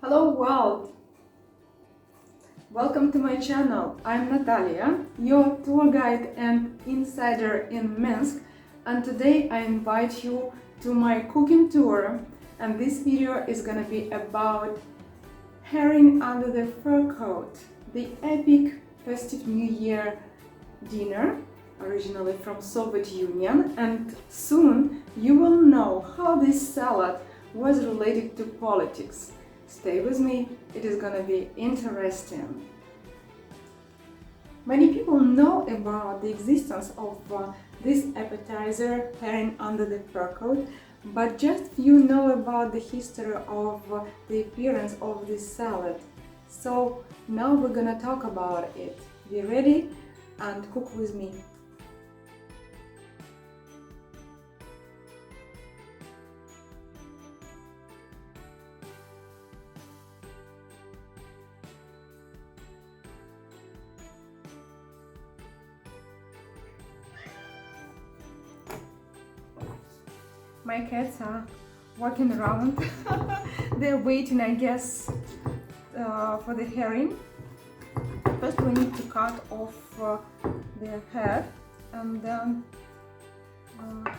Hello world! Welcome to my channel. I'm Natalia, your tour guide and insider in Minsk, and today I invite you to my cooking tour, and this video is gonna be about herring under the fur coat, the epic festive New Year dinner, originally from Soviet Union, and soon you will know how this salad was related to politics. Stay with me, it is gonna be interesting. Many people know about the existence of this appetizer, herring under the fur coat, but just few know about the history of the appearance of this salad. So now we're gonna talk about it. Be ready and cook with me. My cats are walking around. They're waiting, I guess, for the herring. First we need to cut off their head and then to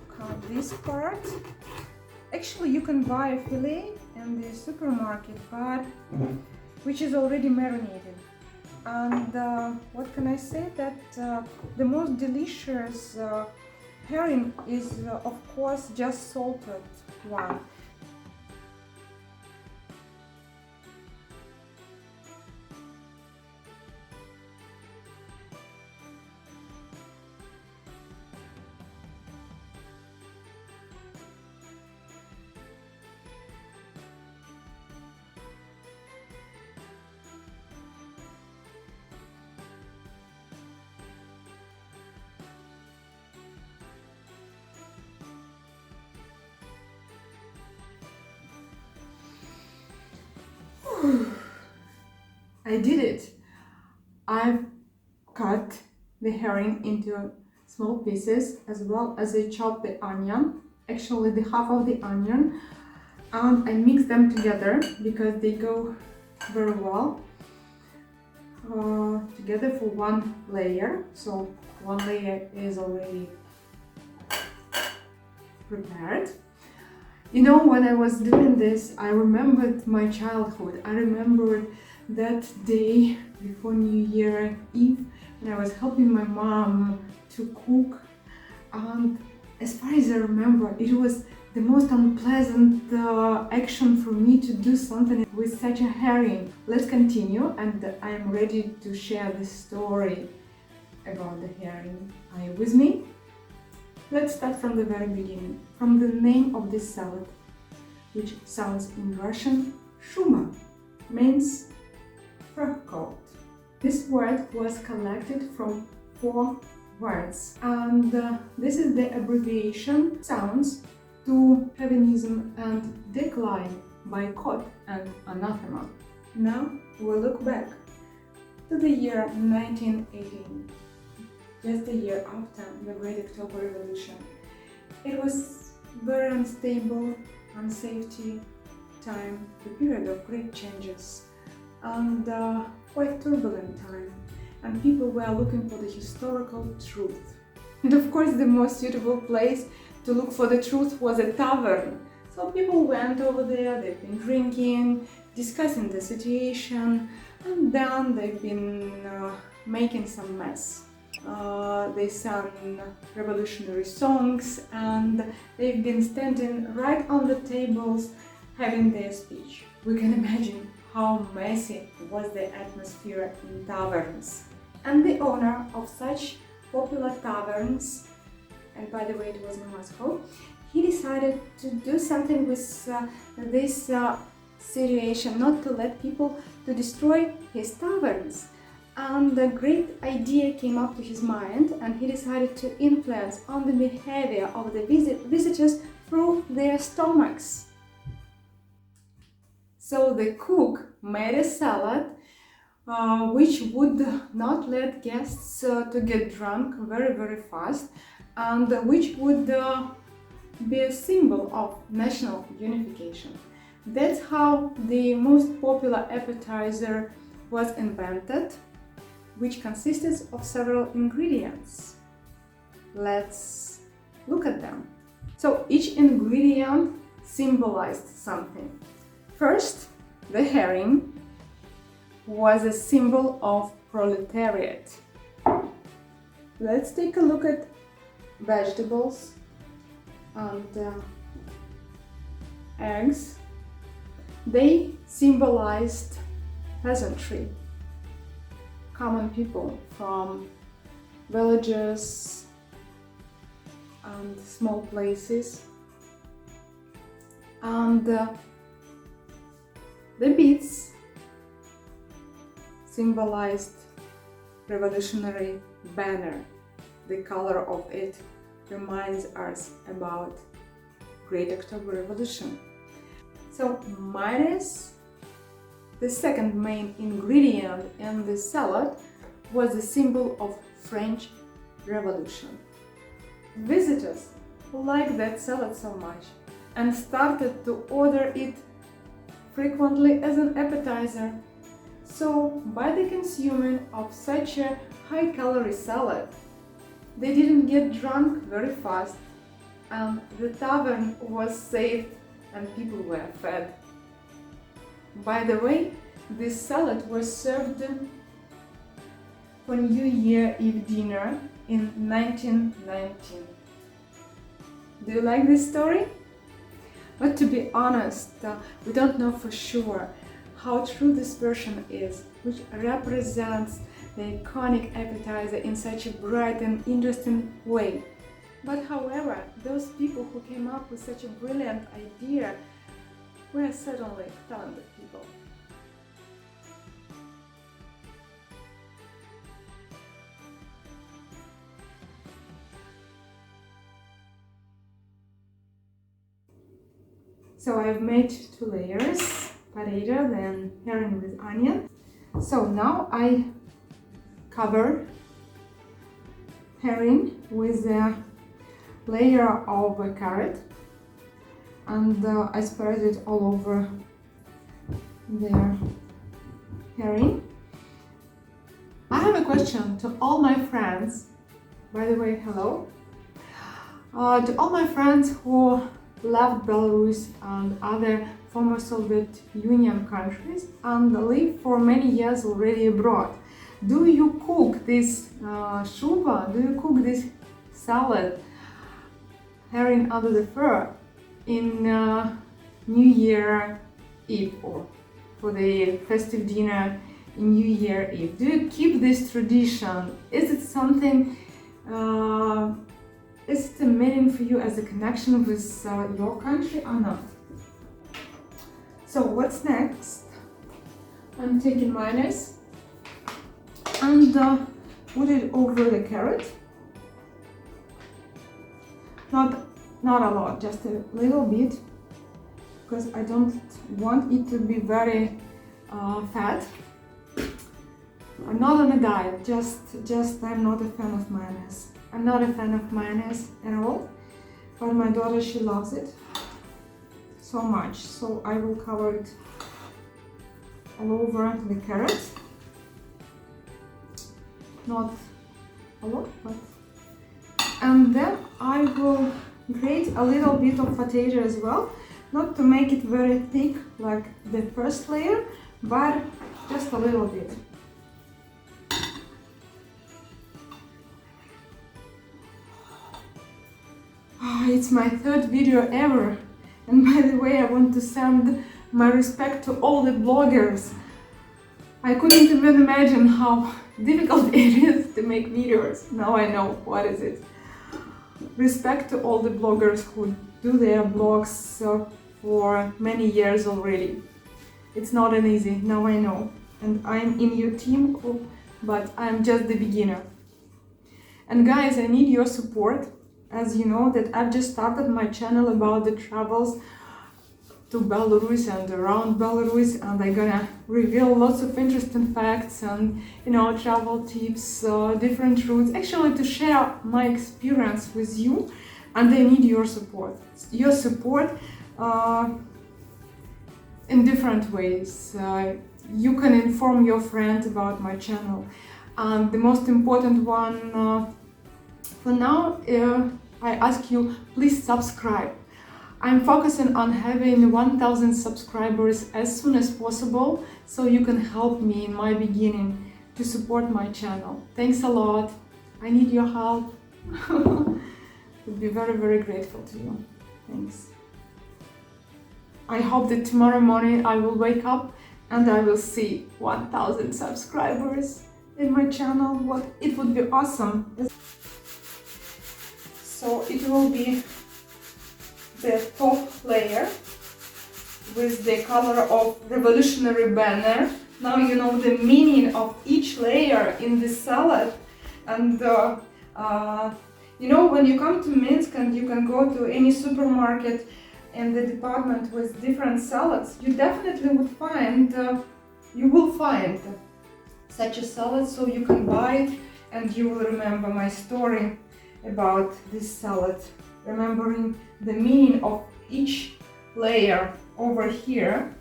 cut this part. Actually, you can buy a fillet in the supermarket, but which is already marinated. And what can I say? That the most delicious herring is, of course, just salted one. I did it! I've cut the herring into small pieces as well as I chopped the onion, actually the half of the onion, and I mix them together because they go very well together for one layer. So one layer is already prepared. You know, when I was doing this, I remembered my childhood. I remembered that day before New Year Eve when I was helping my mom to cook. And as far as I remember, it was the most unpleasant action for me to do something with such a herring. Let's continue, and I am ready to share the story about the herring. Are you with me? Let's start from the very beginning, from the name of this salad, which sounds in Russian Shuba, means fur coat. This word was collected from 4 words, and this is the abbreviation sounds to heathenism and decline, boycott and anathema. Now we'll look back to the year 1918. Just a year after the Great October Revolution. It was very unstable, unsafety time, the period of great changes, and quite turbulent time, and people were looking for the historical truth. And of course the most suitable place to look for the truth was a tavern. So people went over there, they've been drinking, discussing the situation, and then they've been making some mess. They sang revolutionary songs, and they've been standing right on the tables having their speech. We can imagine how messy was the atmosphere in taverns. And the owner of such popular taverns, and by the way it was in Moscow, he decided to do something with this situation, not to let people to destroy his taverns. And a great idea came up to his mind, and he decided to influence on the behavior of the visitors through their stomachs. So the cook made a salad which would not let guests to get drunk very fast, and which would be a symbol of national unification. That's how the most popular appetizer was invented, which consisted of several ingredients. Let's look at them. So each ingredient symbolized something. First, the herring was a symbol of proletariat. Let's take a look at vegetables and eggs. They symbolized peasantry, common people from villages and small places. And the beets symbolized revolutionary banner. The color of it reminds us about Great October Revolution. So mayonez, the second main ingredient in the salad, was a symbol of French Revolution. Visitors liked that salad so much and started to order it frequently as an appetizer. So by the consuming of such a high-calorie salad, they didn't get drunk very fast, and the tavern was saved and people were fed. By the way, this salad was served for New Year Eve dinner in 1919. Do you like this story? But to be honest, we don't know for sure how true this version is, which represents the iconic appetizer in such a bright and interesting way. But however, those people who came up with such a brilliant idea were certainly talented people. So I've made 2 layers, potato, then herring with onion. So now I cover herring with a layer of carrot, and I spread it all over the herring. I have a question to all my friends. By the way, hello. To all my friends who left Belarus and other former Soviet Union countries and live for many years already abroad. Do you cook this shuba? Do you cook this salad, herring under the fur, in New Year Eve or for the festive dinner in New Year Eve? Do you keep this tradition? Is it something, is it a meaning for you as a connection with your country or not? So what's next? I'm taking mayonnaise and put it over the carrot. Not a lot, just a little bit, because I don't want it to be very fat. I'm not on a diet, just I'm not a fan of mayonnaise. I'm not a fan of mayonnaise at all, but my daughter, she loves it so much, so I will cover it all over the carrot. Not a lot, but... And then I will grate a little bit of potato as well, not to make it very thick like the first layer, but just a little bit. It's my 3rd video ever, and by the way, I want to send my respect to all the bloggers. I couldn't even imagine how difficult it is to make videos. Now I know what is it. Respect to all the bloggers who do their blogs for many years already. It's not an easy, now I know. And I'm in your team, but I'm just the beginner. And guys, I need your support. As you know that I've just started my channel about the travels to Belarus and around Belarus, and I'm gonna reveal lots of interesting facts and, you know, travel tips, different routes, actually to share my experience with you, and they need your support. Your support in different ways. You can inform your friends about my channel. And the most important one for now, I ask you, please subscribe. I'm focusing on having 1,000 subscribers as soon as possible, so you can help me in my beginning to support my channel. Thanks a lot. I need your help. Would be very, very grateful to you. Thanks. I hope that tomorrow morning I will wake up and I will see 1,000 subscribers in my channel. It would be awesome. So it will be the top layer with the color of revolutionary banner. Now you know the meaning of each layer in this salad. And you know, when you come to Minsk and you can go to any supermarket in the department with different salads, you definitely would find, you will find such a salad, so you can buy it and you will remember my story about this salad, remembering the meaning of each layer over here.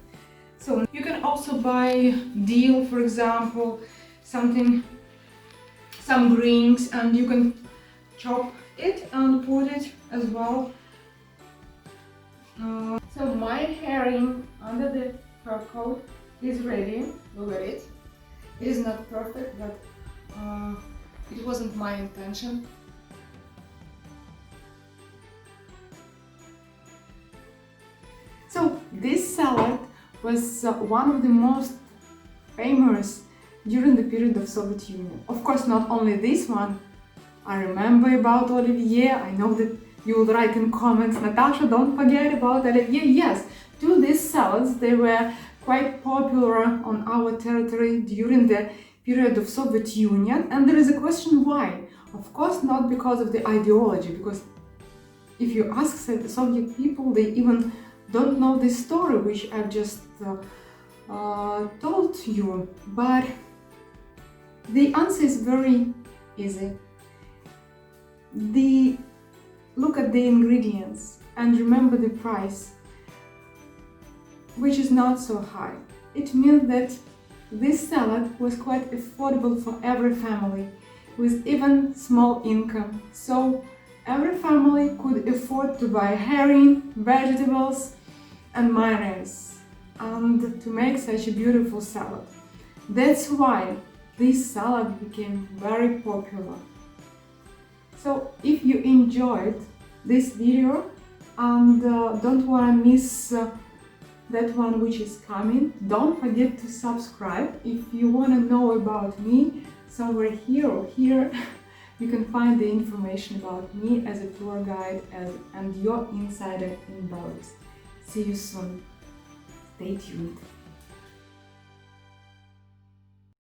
So you can also buy dill, for example, some greens, and you can chop it and put it as well. So my herring under the fur coat is ready. Look at it. It is not perfect, but it wasn't my intention. So this salad was one of the most famous during the period of Soviet Union. Of course, not only this one. I remember about Olivier. I know that you will write in comments, Natasha, don't forget about Olivier. Yes, two these salads, they were quite popular on our territory during the period of Soviet Union. And there is a question why. Of course, not because of the ideology, because if you ask the Soviet people, they even don't know this story which I've just told you. But the answer is very easy. Look at the ingredients and remember the price, which is not so high. It means that this salad was quite affordable for every family with even small income. So every family could afford to buy herring, vegetables and mayonnaise and to make such a beautiful salad. That's why this salad became very popular. So if you enjoyed this video and don't want to miss that one which is coming, don't forget to subscribe. If you want to know about me, somewhere here or here, you can find the information about me as a tour guide and your insider in Belarus. See you soon. Stay tuned.